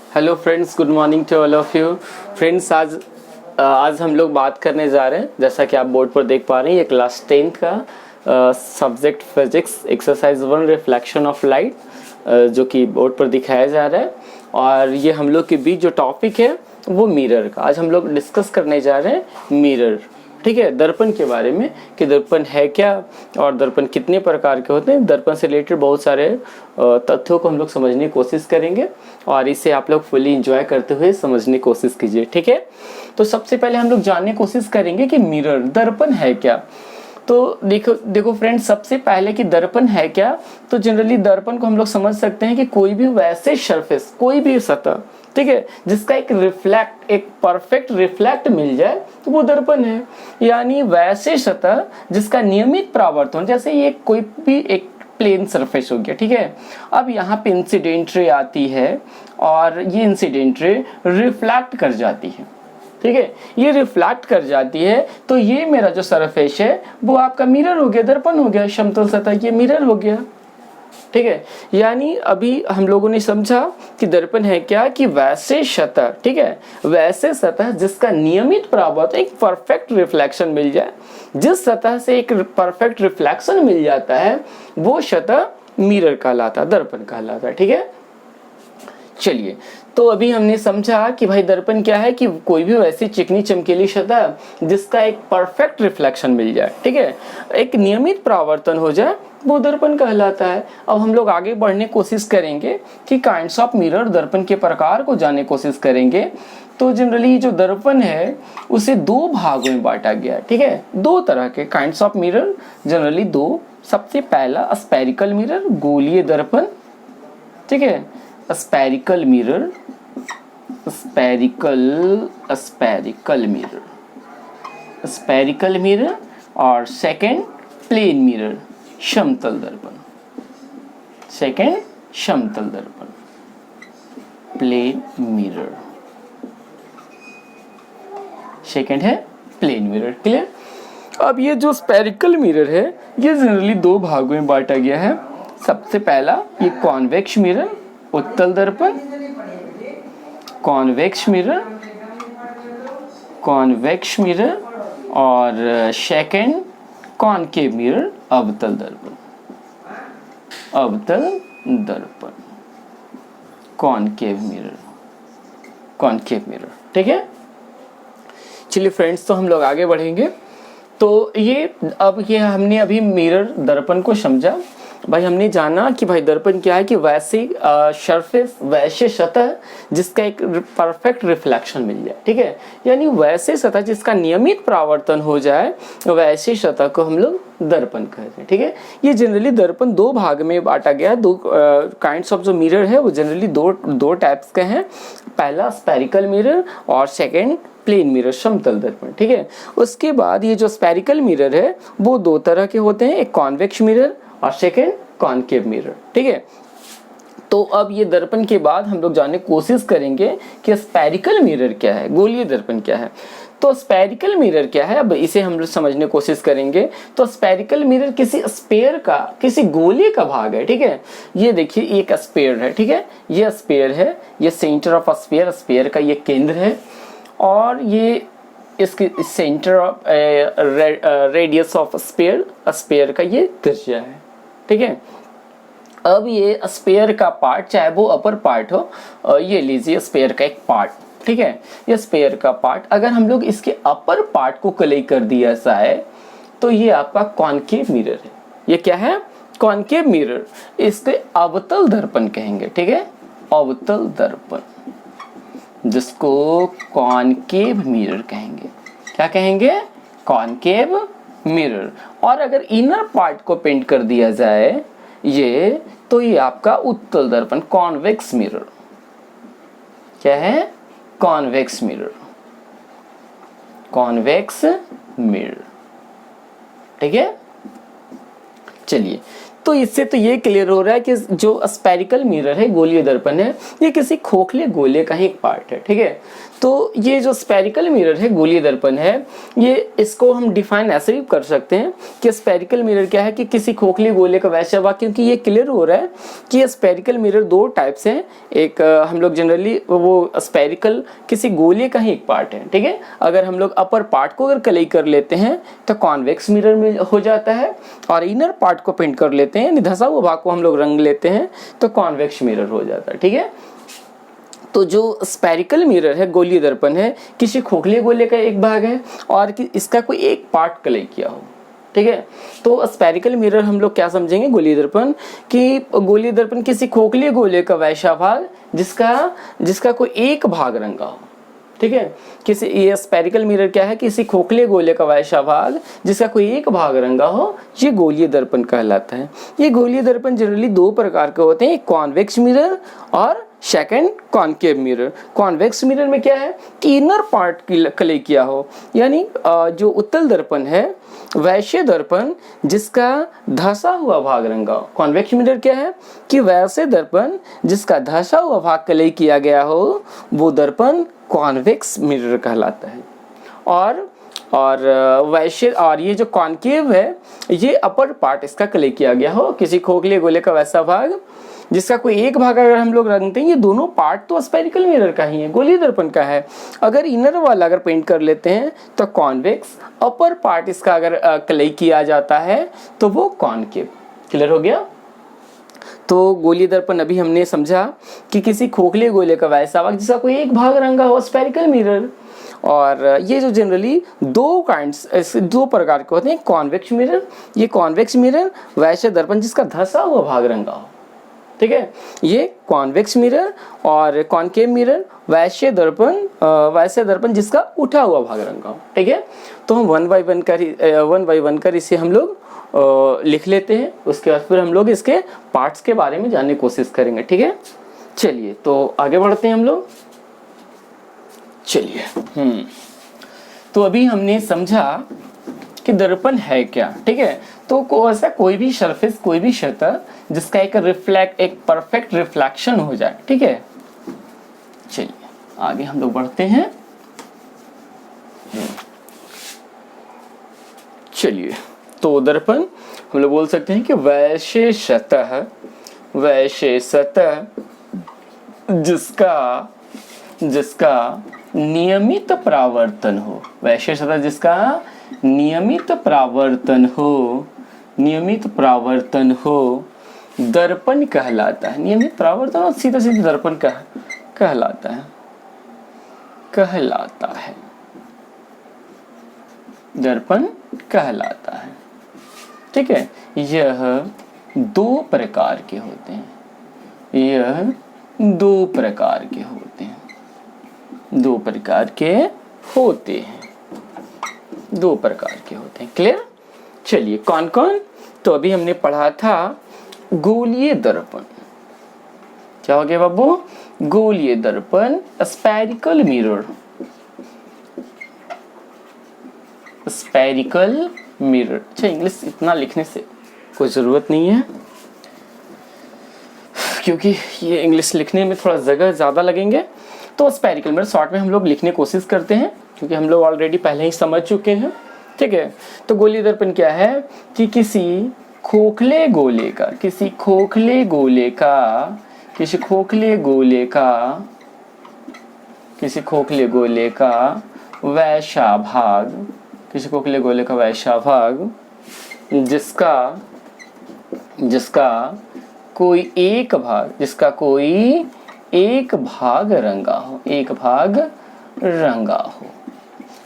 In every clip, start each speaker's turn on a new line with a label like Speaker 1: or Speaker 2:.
Speaker 1: Hello friends, good morning to all of you. Friends, आज हम लोग बात करने जा रहे हैं, जैसा कि आप बोर्ड पर देख पा रहे हैं, ये क्लास 10th का subject physics exercise 1 reflection of light जो कि बोर्ड पर दिखाया जा रहा है। और ये हम लोग के बीच जो टॉपिक है वो मिरर का। आज हम लोग डिस्कस करने जा रहे हैं मिरर, ठीक है, दर्पण के बारे में कि दर्पण है क्या और दर्पण कितने प्रकार के होते हैं। दर्पण से रिलेटेड बहुत सारे तथ्यों को हम लोग समझने की कोशिश करेंगे और इसे आप लोग फुली एंजॉय करते हुए समझने की कोशिश कीजिए, ठीक है। तो सबसे पहले हम लोग जानने की कोशिश करेंगे कि मिरर दर्पण है क्या। तो देखो फ्रेंड्स, सबसे पहले कि दर्पण है क्या, तो जनरली दर्पण को हम लोग समझ सकते हैं कि कोई भी वैसे सरफेस, कोई भी सतह, ठीक है, जिसका एक परफेक्ट रिफ्लेक्ट मिल जाए तो वो दर्पण है। यानी वैसे सतह जिसका नियमित परावर्तन, जैसे ये कोई भी एक प्लेन सरफेस हो गया, ठीक है। अब यहाँ पे इंसिडेंट रे आती है और ये इंसिडेंट रे रिफ्लेक्ट कर जाती है, ठीक है, ये रिफ्लेक्ट कर जाती है। तो ये मेरा जो सरफेस है वो आपका मिरर हो गया, दर्पण हो गया, समतल सतह ये मिरर हो गया, ठीक है। यानी अभी हम लोगों ने समझा कि दर्पण है क्या, कि वैसे सतह, ठीक है, वैसे सतह जिसका नियमित परावर्तन, एक परफेक्ट रिफ्लेक्शन मिल जाए। जिस सतह से एक परफेक्ट रिफ्लेक्शन मिल जाता है वो सतह मिरर कहलाता है, दर्पण कहलाता है, ठीक है। चलिए, तो अभी हमने समझा कि भाई दर्पण क्या है, कि कोई भी वैसी चिकनी चमकीली सतह जिसका एक परफेक्ट रिफ्लेक्शन मिल जाए, ठीक है, एक नियमित परावर्तन हो जाए, वो दर्पण कहलाता है। अब हम लोग आगे बढ़ने की कोशिश करेंगे कि काइंड्स ऑफ मिरर, दर्पण के प्रकार को जानने की कोशिश करेंगे। तो जनरली जो दर्पण है उसे दो भागों में बांटा गया है, ठीक है। दो तरह के काइंड्स ऑफ मिरर, जनरली दो। सबसे पहला स्फेरिकल मिरर, गोलीय दर्पण, ठीक है, स्फेरिकल मिरर, स्फेरिकल मिरर। और सेकंड प्लेन मिरर, समतल दर्पण। सेकंड समतल दर्पण, प्लेन मिरर। सेकंड है प्लेन मिरर, क्लियर। अब ये जो स्फेरिकल मिरर है ये जनरली दो भागों में बांटा गया है। सबसे पहला ये कॉन्वेक्स मिरर, उत्तल दर्पण, कॉन्वेक्स मिरर। और सेकंड कॉनकेव मिरर, अवतल दर्पण, कॉनकेव मिरर, ठीक है। चलिए फ्रेंड्स, तो हम लोग आगे बढ़ेंगे। तो ये हमने अभी मिरर दर्पण को समझा। भाई हमने जाना कि भाई दर्पण क्या है, कि वैसे सरफेस, वैसे सतह जिसका एक परफेक्ट रिफ्लेक्शन मिल जाए, ठीक है। यानी वैसे सतह जिसका नियमित परावर्तन हो जाए, वैसे सतह को हम लोग दर्पण कहते हैं, ठीक है। ये जनरली दर्पण दो भाग में बांटा गया है। दो काइंड्स ऑफ जो मिरर है वो जनरली दो टाइप्स के हैं। पहला स्फेरिकल मिरर और सेकेंड प्लेन मिरर, समतल दर्पण, ठीक है। उसके बाद ये जो स्फेरिकल मिरर है वो दो तरह के होते हैं, एक कॉन्वेक्स मिरर और सेकेंड कॉनकेव मिरर, ठीक है। तो अब ये दर्पण के बाद हम लोग जानने की कोशिश करेंगे कि स्फेरिकल मिरर क्या है, गोलीय दर्पण क्या है। तो स्फेरिकल मिरर क्या है, अब इसे हम लोग समझने की कोशिश करेंगे। तो स्फेरिकल मिरर किसी स्फीयर का, किसी गोले का भाग है, ठीक है। ये देखिए एक स्फीयर है, ठीक है, ये स्फीयर है, ये सेंटर ऑफ स्फीयर, स्फीयर का ये केंद्र है और ये इसके centre of radius of sphere का ये त्रिज्या है, ठीक है। अब ये स्फीयर का पार्ट, चाहे वो अपर पार्ट हो, ये लीजिए स्फीयर का एक पार्ट, ठीक है, ये स्फीयर का पार्ट, अगर हम लोग इसके अपर पार्ट को कलेक्ट कर दिया जाए तो ये आपका कॉनकेव मिरर है। ये क्या है, कॉनकेव मिरर। इसके अवतल दर्पण कहेंगे, ठीक है, अवतल दर्पण, जिसको कॉनकेव मिरर कहेंगे। क्या कहेंगे, कॉनकेव मिरर। और अगर इनर पार्ट को पेंट कर दिया जाए ये, तो ये आपका उत्तल दर्पण, कॉन्वेक्स मिरर। क्या है, कॉन्वेक्स मिरर, कॉन्वेक्स मिरर, ठीक है। चलिए, तो इससे तो ये क्लियर हो रहा है कि जो स्फेरिकल मिरर है, गोलीय दर्पण है, ये किसी खोखले गोले का ही एक पार्ट है, ठीक है। तो ये जो स्फेरिकल मिरर है, गोलीय दर्पण है, ये इसको हम डिफाइन ऐसे भी कर सकते हैं कि स्फेरिकल मिरर क्या है कि किसी खोखले गोले का वैसा भाग, क्योंकि ये क्लियर हो रहा है कि ये स्फेरिकल मिरर दो टाइप से हैं। एक हम लोग जनरली वो स्फेरिकल किसी गोले का ही एक पार्ट है, ठीक है। अगर हम लोग अपर पार्ट को अगर कलई कर लेते हैं तो कॉन्वेक्स मिरर में हो जाता है, और इनर पार्ट को पेंट कर लेते हैं, धंसा हुआ भाग को हम लोग रंग लेते हैं तो कॉन्वेक्स मिरर हो जाता है, ठीक है। तो जो स्फेरिकल मिरर है, गोलीय दर्पण है, किसी खोखले गोले का एक भाग है और कि इसका कोई एक पार्ट कलई किया हो, ठीक है। तो स्फेरिकल मिरर हम लोग क्या समझेंगे, गोलीय दर्पण, कि गोलीय दर्पण किसी खोखले गोले का वैसा भाग जिसका कोई एक भाग रंगा हो, ठीक है। किसी ये स्फेरिकल मिरर क्या है, किसी खोखले गोले का वैसा भाग जिसका कोई एक भाग रंगा हो, ये गोलीय दर्पण कहलाता है। ये गोलीय दर्पण जनरली दो प्रकार के होते हैं, एक कॉन्वेक्स मिरर और second concave mirror. Convex mirror में क्या है कि इनर पार्ट की कलई किया हो, यानी जो उत्तल दर्पण है, वैश्य दर्पण जिसका धंसा हुआ भाग रंगा हो। कॉन्वेक्स मिरर क्या है कि वैश्य दर्पण जिसका धंसा हुआ भाग कलई किया गया हो, वो दर्पण कॉन्वेक्स मिरर कहलाता है। और वैश्य, और ये जो कॉनकेव है, ये अपर पार्ट इसका कलई किया गया हो, किसी खोखले गोले का वैसा भाग जिसका कोई एक भाग अगर हम लोग रंगते हैं, ये दोनों पार्ट तो स्फेरिकल मिरर का ही है, गोलीय दर्पण का है। अगर इनर वाला अगर पेंट कर लेते हैं तो कॉन्वेक्स, अपर पार्ट इसका अगर कलई किया जाता है तो वो कॉनकेव। क्लियर हो गया। तो गोलीय दर्पण अभी हमने समझा कि किसी खोखले गोले का वैसा भाग जिसका कोई एक भाग रंगा हो, स्फेरिकल मिरर। और ये जो जनरली दो प्रकार के होते हैं, कॉन्वेक्स मिरर, ये कॉन्वेक्स मिरर, वैश्य दर्पण जिसका धंसा हुआ भाग रंगा हो, ठीक है, ये कॉन्वेक्स मिरर। और कॉनकेव मिरर, वैश्य दर्पण जिसका उठा हुआ भाग रंगा हो, ठीक है। तो हम वन बाय वन कर इसे हम लोग लिख लेते हैं, उसके बाद फिर हम लोग इसके पार्ट्स के बारे में जानने की कोशिश करेंगे, ठीक है। चलिए तो आगे बढ़ते हैं हम लोग। चलिए तो अभी हमने समझा कि दर्पण है क्या, ठीक है। तो ऐसा कोई भी सरफेस, कोई भी सतह जिसका एक परफेक्ट रिफ्लेक्शन हो जाए, ठीक है। चलिए आगे हम लोग बढ़ते हैं। चलिए तो दर्पण हम लोग बोल सकते हैं कि वैश्य सतह जिसका नियमित परावर्तन हो, वैश्य सतह जिसका नियमित परावर्तन हो दर्पण कहलाता है। नियमित परावर्तन और सीधा दर्पण कहलाता है, दर्पण कहलाता है, ठीक है। यह दो प्रकार के होते हैं, क्लियर। चलिए कौन कौन, तो अभी हमने पढ़ा था गोलीय दर्पण। क्या हो गया बाबू, गोलीय दर्पण, स्फेरिकल मिरर, अच्छा इंग्लिश इतना लिखने से कोई ज़रूरत नहीं है, क्योंकि ये इंग्लिश लिखने में थोड़ा जगह ज़्यादा लगेंगे। तो स्फेरिकल मिरर शॉर्ट में हम लोग लिखने की कोशिश करते हैं, क्योंकि हम लोग ऑलरेडी पहले ही समझ चुके हैं, ठीक है। तो गोलीय दर्पण क्या है कि किसी खोखले गोले का वैसा भाग जिसका कोई एक भाग रंगा हो।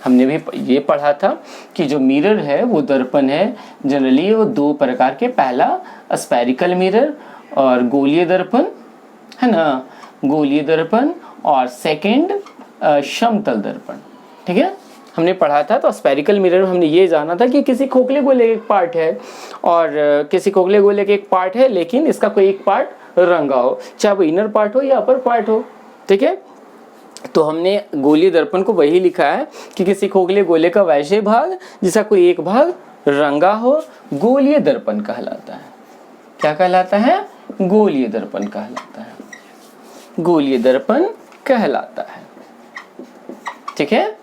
Speaker 1: हमने भी ये पढ़ा था कि जो मिरर है वो दर्पण है, जनरली वो दो प्रकार के, पहला स्फेरिकल मिरर और गोलीय दर्पण, है ना, गोलीय दर्पण, और सेकंड समतल दर्पण, ठीक है, हमने पढ़ा था। तो स्फेरिकल मिरर हमने ये जाना था कि किसी खोखले गोले का एक पार्ट है, और किसी खोखले गोले का एक पार्ट है लेकिन इसका कोई एक पार्ट रंगा हो, चाहे वो इनर पार्ट हो या अपर पार्ट हो, ठीक है। तो हमने गोलीय दर्पण को वही लिखा है कि किसी खोखले गोले का वैश्य भाग जिसका कोई एक भाग रंगा हो, गोलीय दर्पण कहलाता है। क्या कहलाता है, गोलीय दर्पण कहलाता है, ठीक है।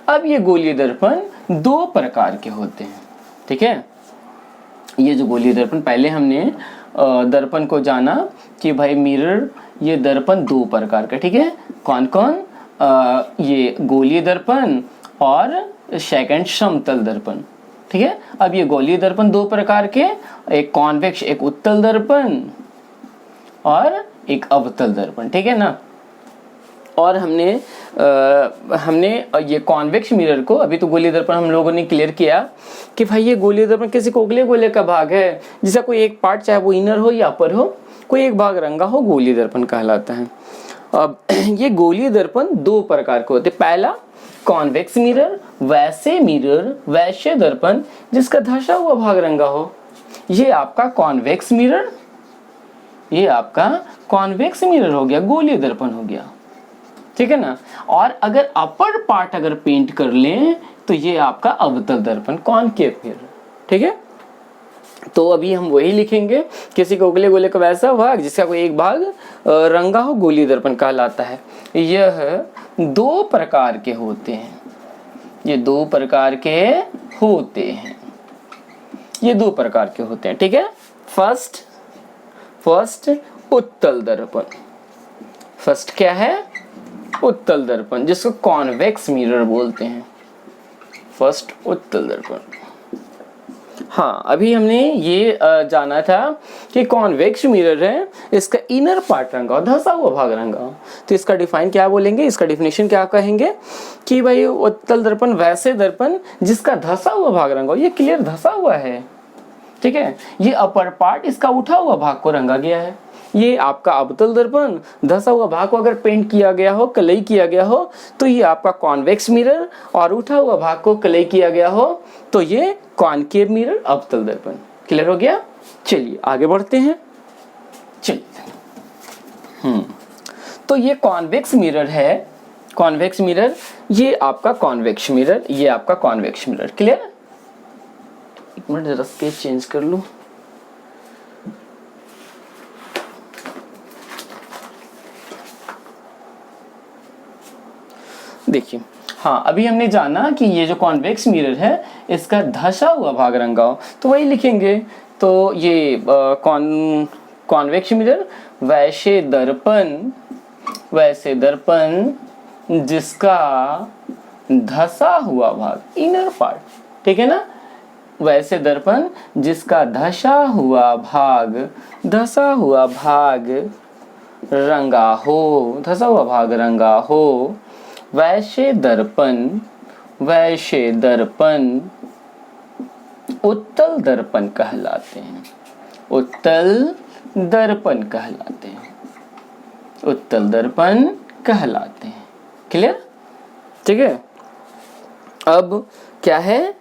Speaker 1: अब ये गोलीय दर्पण दो प्रकार के होते हैं, ठीक है। ये जो गोलीय दर्पण, पहले हमने दर्पण को जाना कि भाई मिरर, ये दर्पण दो प्रकार का, ठीक है। कौन कौन? ये गोलीय दर्पण और सेकंड समतल दर्पण, ठीक है। अब ये गोलीय दर्पण दो प्रकार के, एक कॉन्वेक्स, एक उत्तल दर्पण और एक अवतल दर्पण, ठीक है ना। और हमने ये कॉन्वेक्स मिरर को, अभी तो गोलीय दर्पण हम लोगों ने क्लियर किया कि भाई ये गोलीय दर्पण किसी कोगले गोले का भाग है, जिसका कोई एक पार्ट, चाहे वो इनर हो या अपर हो, कोई एक भाग रंगा हो, गोलीय दर्पण कहलाता है। अब ये गोलीय दर्पण दो प्रकार के होते हैं। पहला कॉन्वेक्स मिरर, वैसे दर्पण जिसका धंसा हुआ भाग रंगा हो, ये आपका कॉन्वेक्स मिरर, ये आपका कॉन्वेक्स मिरर हो गया, गोलीय दर्पण हो गया, ठीक है ना। और अगर अपर पार्ट अगर पेंट कर लें तो ये आपका अवतल दर्पण, कॉनकेव मिरर, ठीक है। तो अभी हम वही लिखेंगे, किसी कोगले गोले का वैसा भाग जिसका कोई एक भाग रंगा हो, गोलीय दर्पण कहलाता है। यह दो प्रकार के होते हैं, ये दो प्रकार के होते हैं, ये दो प्रकार के होते हैं, ठीक है। फर्स्ट उत्तल दर्पण, फर्स्ट क्या है? उत्तल दर्पण, जिसको कॉन्वेक्स मिरर बोलते हैं। फर्स्ट उत्तल दर्पण। हाँ, अभी हमने ये जाना था कि कॉन्वेक्स मिरर है, इसका इनर पार्ट रंगा हो, धंसा हुआ भाग रंगा हो, तो इसका डिफाइन क्या बोलेंगे, इसका डिफिनेशन क्या कहेंगे कि भाई उत्तल दर्पण वैसे दर्पण जिसका धंसा हुआ भाग रंगा हो, ये क्लियर धंसा हुआ है, ठीक है। ये अपर पार्ट, इसका उठा हुआ भाग को रंगा गया है। ये आपका अवतल दर्पण, धंसा हुआ भाग को अगर पेंट किया गया हो, कलई किया गया हो, तो ये आपका कॉन्वेक्स मिरर, और उठा हुआ भाग को कलई किया गया हो तो ये कॉनकेव मिरर, अवतल दर्पण। क्लियर हो गया? चलिए आगे बढ़ते हैं। चलिए तो ये कॉन्वेक्स मिरर है, कॉन्वेक्स मिरर, ये आपका कॉन्वेक्स मिरर, ये आपका कॉन्वेक्स मिरर। क्लियर? एक मिनट जरा स्केच चेंज कर लूं। देखिए, हाँ, अभी हमने जाना कि ये जो कॉन्वेक्स मिरर है इसका धंसा हुआ भाग रंगा हो, तो वही लिखेंगे। तो ये कॉन्वेक्स मिरर वैसे दर्पण जिसका धंसा हुआ भाग, इनर पार्ट, ठीक है ना, वैसे दर्पण जिसका धंसा हुआ भाग रंगा हो, धंसा हुआ भाग रंगा हो, वैसे दर्पण उत्तल दर्पण कहलाते हैं, उत्तल दर्पण कहलाते हैं, उत्तल दर्पण कहलाते हैं। क्लियर? ठीक है। अब क्या है?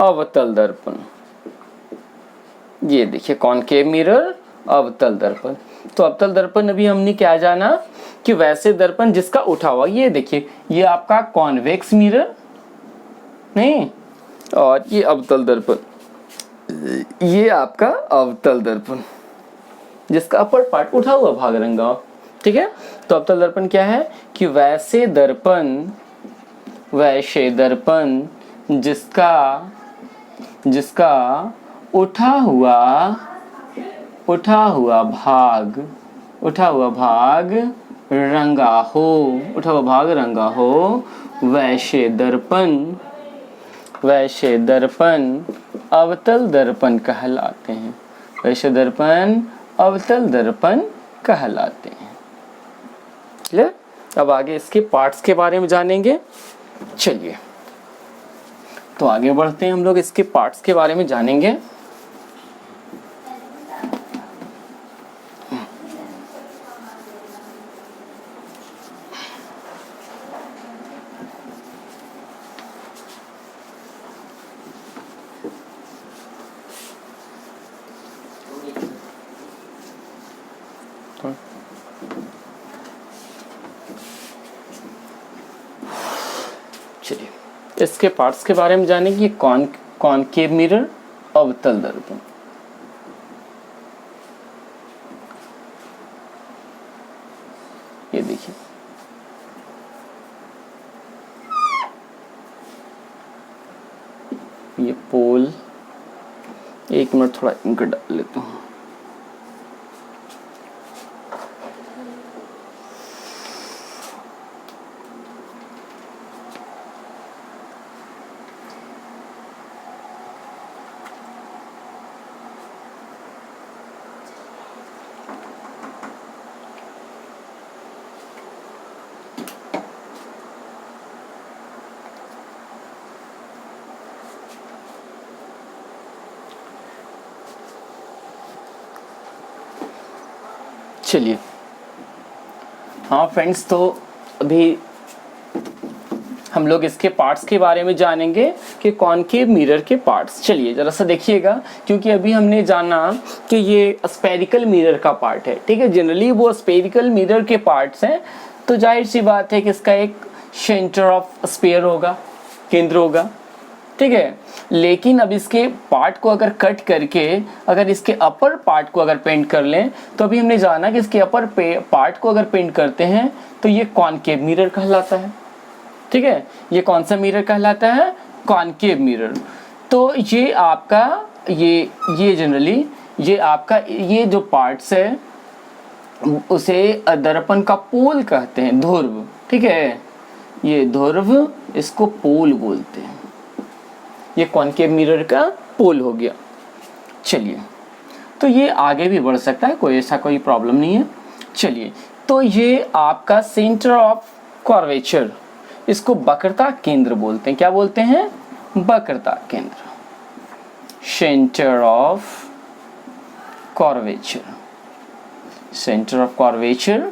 Speaker 1: अवतल दर्पण। ये देखिए कॉनकेव मिरर, अवतल दर्पण। तो अवतल दर्पण अभी हमने क्या जाना कि वैसे दर्पण जिसका उठा हुआ, ये देखिए ये आपका कॉन्वेक्स मिरर नहीं, और ये अवतल दर्पण, ये आपका अवतल दर्पण जिसका अपर पार्ट उठा हुआ भाग रंगा हो, ठीक है। तो अवतल दर्पण क्या है कि वैसे दर्पण जिसका उठा हुआ भाग रंगा हो, वैसे दर्पण अवतल दर्पण कहलाते हैं, वैसे दर्पण अवतल दर्पण कहलाते हैं। क्लियर? अब आगे इसके पार्ट्स के बारे में जानेंगे। चलिए तो आगे बढ़ते हैं, हम लोग इसके पार्ट्स के बारे में जानेंगे। चलिए इसके पार्ट्स के बारे में जानेंगे। कॉनकेव मिरर, अवतल दर्पण। ये देखिए ये पोल, एक मिनट थोड़ा इंक डाल लेता हूँ। चलिए, हाँ फ्रेंड्स, तो अभी हम लोग इसके पार्ट्स के बारे में जानेंगे कि कॉनकेव मिरर के पार्ट्स। चलिए ज़रा सा देखिएगा, क्योंकि अभी हमने जाना कि ये स्फेरिकल मिरर का पार्ट है, ठीक है। जनरली वो स्फेरिकल मिरर के पार्ट्स हैं, तो जाहिर सी बात है कि इसका एक सेंटर ऑफ स्फीयर होगा, केंद्र होगा, ठीक है। लेकिन अब इसके पार्ट को अगर कट करके अगर इसके अपर पार्ट को अगर पेंट कर लें, तो अभी हमने जाना कि इसके अपर पार्ट को अगर पेंट करते हैं तो ये कॉनकेव मिरर कहलाता है, ठीक है। ये कौन सा मिरर कहलाता है? Concave mirror. तो ये आपका ये जनरली ये आपका ये जो पार्ट्स है उसे दर्पण का पोल कहते हैं, ध्रुव, ठीक है। ये ध्रुव, इसको पोल बोलते हैं। ये कॉनकेव मिरर का पोल हो गया। चलिए, तो ये आगे भी बढ़ सकता है, कोई ऐसा कोई प्रॉब्लम नहीं है। चलिए, तो ये आपका सेंटर ऑफ कर्वेचर, इसको वक्रता केंद्र बोलते हैं। क्या बोलते हैं? वक्रता केंद्र, centre of curvature, centre of curvature,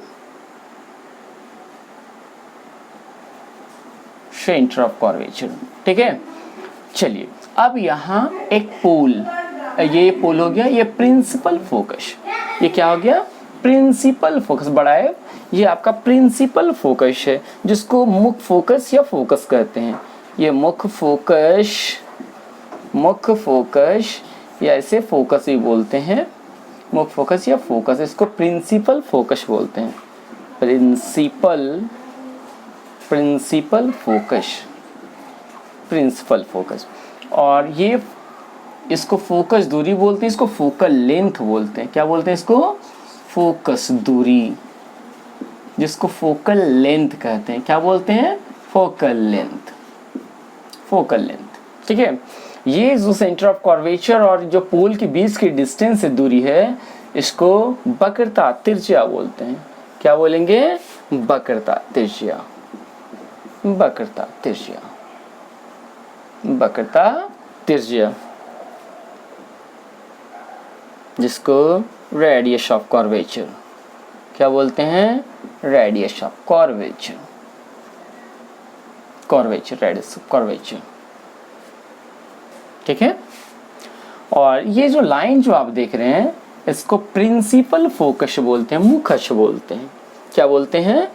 Speaker 1: centre of curvature, ठीक है। चलिए, अब यहाँ एक पोल, ये पोल हो गया, ये प्रिंसिपल फोकस। ये क्या हो गया? Principal focus. बड़ा है, ये आपका प्रिंसिपल फोकस है, जिसको मुख्य फोकस या फोकस कहते हैं। ये मुख्य फोकस या इसे फोकस भी बोलते हैं, मुख्य फोकस या फोकस, इसको प्रिंसिपल फोकस बोलते हैं। Principal focus. और ये इसको फोकस दूरी बोलते हैं, इसको फोकल लेंथ बोलते हैं। क्या बोलते हैं इसको? फोकस दूरी, जिसको फोकल लेंथ कहते हैं। क्या बोलते हैं? फोकल लेंथ, ठीक है। ये जो सेंटर ऑफ कर्वेचर और जो पोल के बीच की डिस्टेंस से दूरी है, इसको वक्रता तिर्ज्या बोलते हैं। क्या बोलेंगे? वक्रता तिर्ज्या, जिसको रेडियस ऑफ कर्वेचर क्या बोलते हैं? Radius of curvature, radius of curvature, ठीक है। और ये जो लाइन जो आप देख रहे हैं, इसको प्रिंसिपल फोकस बोलते हैं, मुख्य अक्ष बोलते हैं। क्या बोलते हैं?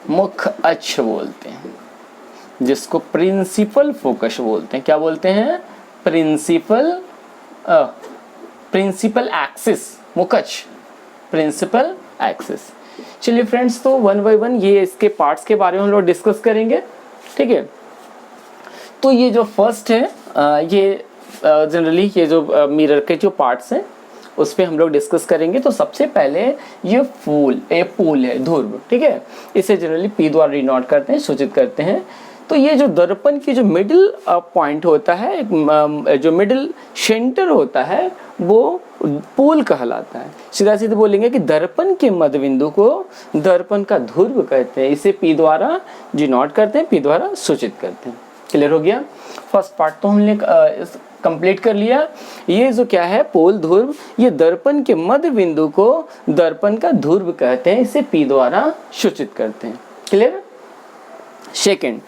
Speaker 1: मुख्य अक्ष बोलते हैं, जिसको प्रिंसिपल फोकस बोलते हैं। क्या बोलते हैं? प्रिंसिपल एक्सिस, मुख्य अक्ष, प्रिंसिपल एक्सिस। चलिए फ्रेंड्स, तो वन बाय वन ये इसके पार्ट्स के बारे में हम लोग डिस्कस करेंगे, ठीक है। तो ये जो फर्स्ट है, ये जनरली ये जो मिरर के जो पार्ट्स हैं उस पे हम लोग डिस्कस करेंगे। तो सबसे पहले ये पोल है, ध्रुव, ठीक है। इसे जनरली P द्वारा डिनोट करते हैं, सूचित करते हैं। तो ये जो दर्पण की जो मिडिल पॉइंट होता है, जो मिडिल सेंटर होता है, वो पोल कहलाता है। सीधा सीधा बोलेंगे कि दर्पण के मध्य बिंदु को दर्पण का ध्रुव कहते हैं। इसे P द्वारा डिनोट करते हैं, P द्वारा सूचित करते हैं। क्लियर हो गया? फर्स्ट पार्ट तो हमने कंप्लीट कर लिया। ये जो क्या है, पोल, ध्रुव, ये दर्पण के मध्य बिंदु को दर्पण का ध्रुव कहते हैं। इसे P द्वारा सूचित करते हैं। क्लियर? सेकंड,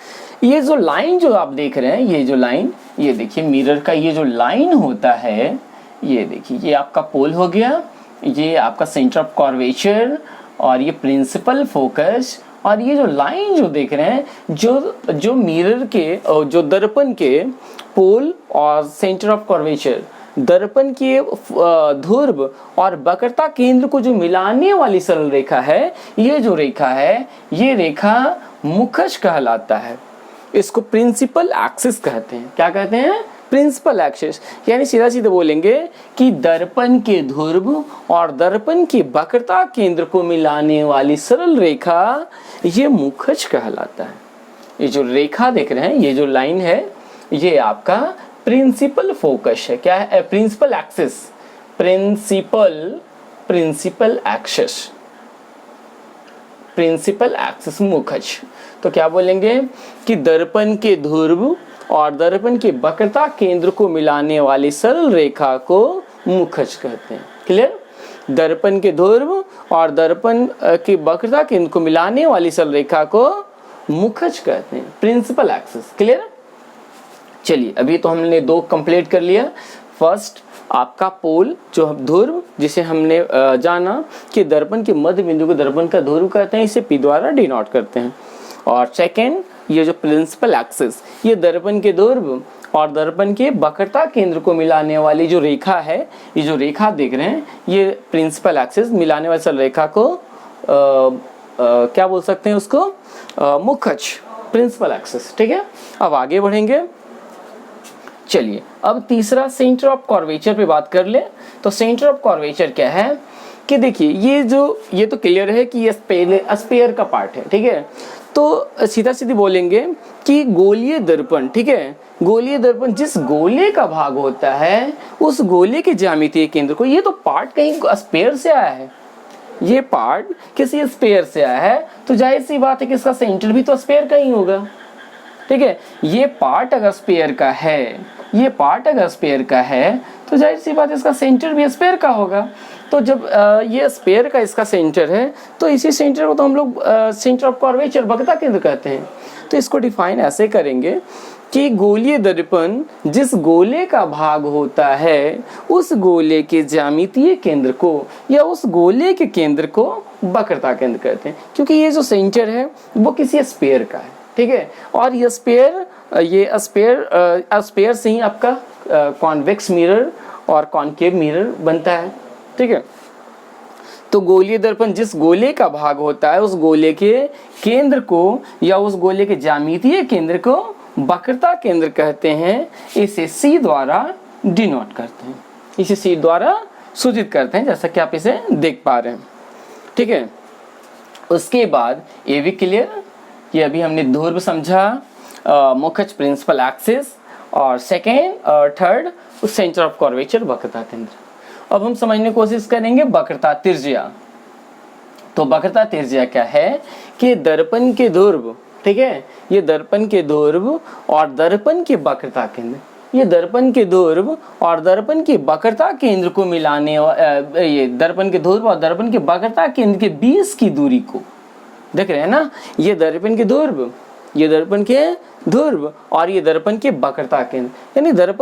Speaker 1: ये जो लाइन जो आप देख रहे हैं, ये जो लाइन, ये देखिए मिरर का ये जो लाइन होता है, ये देखिए, ये आपका पोल हो गया, ये आपका सेंटर ऑफ कर्वेचर, और ये प्रिंसिपल फोकस। और ये जो लाइन जो देख रहे हैं, जो मिरर के, जो दर्पण के पोल और सेंटर ऑफ कर्वेचर, दर्पण के ध्रुव और वक्रता केंद्र को जो मिलाने वाली सरल रेखा है, ये जो रेखा है, ये रेखा मुख्य अक्ष कहलाता है। इसको प्रिंसिपल एक्सिस कहते हैं। क्या कहते हैं? प्रिंसिपल एक्सिस, यानी सीधा सीधा बोलेंगे कि दर्पण के ध्रुव और दर्पण की वक्रता केंद्र को मिलाने वाली सरल रेखा ये मुखज कहलाता है। ये जो रेखा देख रहे हैं, ये जो लाइन है, ये आपका प्रिंसिपल फोकस है। क्या है? Principal axis, principal axis, principal axis मुखज। तो क्या बोलेंगे कि दर्पण के ध्रुव और दर्पण की वक्रता केंद्र को मिलाने वाली सरल रेखा को मुखज कहते हैं। क्लियर? दर्पण के ध्रुव और दर्पण की वक्रता केंद्र को मिलाने वाली सरल रेखा को मुखज कहते हैं, प्रिंसिपल एक्सिस। क्लियर? चलिए, अभी तो हमने 2 कंप्लीट कर लिया। फर्स्ट आपका पोल जो ध्रुव, जिसे हमने जाना कि दर्पण के मध्य बिंदु को दर्पण का ध्रुव कहते हैं, इसे P द्वारा डिनोट करते हैं। और सेकेंड, ये जो प्रिंसिपल एक्सिस, ये दर्पण के ध्रुव और दर्पण के वक्रता केंद्र को मिलाने वाली जो रेखा है, ये जो रेखा देख रहे हैं, ये प्रिंसिपल एक्सिस मिलाने वाली सरल रेखा को क्या बोल सकते हैं उसको? मुखज, प्रिंसिपल एक्सिस। ठीक है, अब आगे बढ़ेंगे। चलिए, अब तीसरा सेंटर ऑफ कर्वेचर पे बात कर ले। तो सेंटर ऑफ कर्वेचर क्या है कि देखिए, ये तो क्लियर है कि ये स्फीयर का पार्ट है। ठीक है, तो सीधा सीधी बोलेंगे कि गोलीय दर्पण, ठीक है, गोलीय दर्पण जिस गोले का भाग होता है उस गोले के ज्यामितीय केंद्र को, ये तो पार्ट कहीं स्फीयर से आया है, ये पार्ट किसी स्फीयर से आया है, तो जाहिर सी बात है कि इसका सेंटर भी तो स्फीयर का ही होगा। ठीक है, ये पार्ट अगर स्फीयर का है, ये पार्ट अगर स्फीयर का है, तो जाहिर सी बात है इसका सेंटर भी स्फीयर का होगा। तो जब ये स्फीयर का इसका सेंटर है, तो इसी सेंटर को तो हम लोग सेंटर ऑफ कर्वेचर, वक्रता केंद्र कहते हैं। तो इसको डिफाइन ऐसे करेंगे कि गोलीय दर्पण जिस गोले का भाग होता है उस गोले के ज्यामितीय केंद्र को या उस गोले के केंद्र को वक्रता केंद्र कहते हैं, क्योंकि ये जो सेंटर है वो किसी स्फीयर का है। ठीक है, और ये स्फीयर से ही आपका कॉन्वेक्स मिरर और कॉनकेव मिरर बनता है। ठीक है, तो गोलीय दर्पण जिस गोले का भाग होता है उस गोले के केंद्र को या उस गोले के ज्यामितीय केंद्र को वक्रता केंद्र कहते हैं। इसे C द्वारा डिनोट करते हैं, इसे C द्वारा सूचित करते हैं, जैसा कि आप इसे देख पा रहे हैं। ठीक है, उसके बाद ये भी क्लियर, ये अभी हमने ध्रुव समझा, मुखज प्रिंसिपल एक्सिस, और सेकेंड और थर्ड सेंटर ऑफ कर्वेचर वक्रता केंद्र। अब हम समझने की कोशिश करेंगे वक्रता त्रिज्या। तो वक्रता त्रिज्या क्या है कि दर्पण के ध्रुव, ठीक है, ये दर्पण के ध्रुव और दर्पण के वक्रता केंद्र, ये दर्पण के ध्रुव और दर्पण की वक्रता केंद्र को मिलाने, ये दर्पण के ध्रुव और दर्पण के वक्रता केंद्र के बीच की दूरी को देख रहे हैं ना, ये दर्पण के ध्रुव, ये दर्पण के ध्रुव और ये दर्पण के वक्रता केंद्र, यानी दर्पण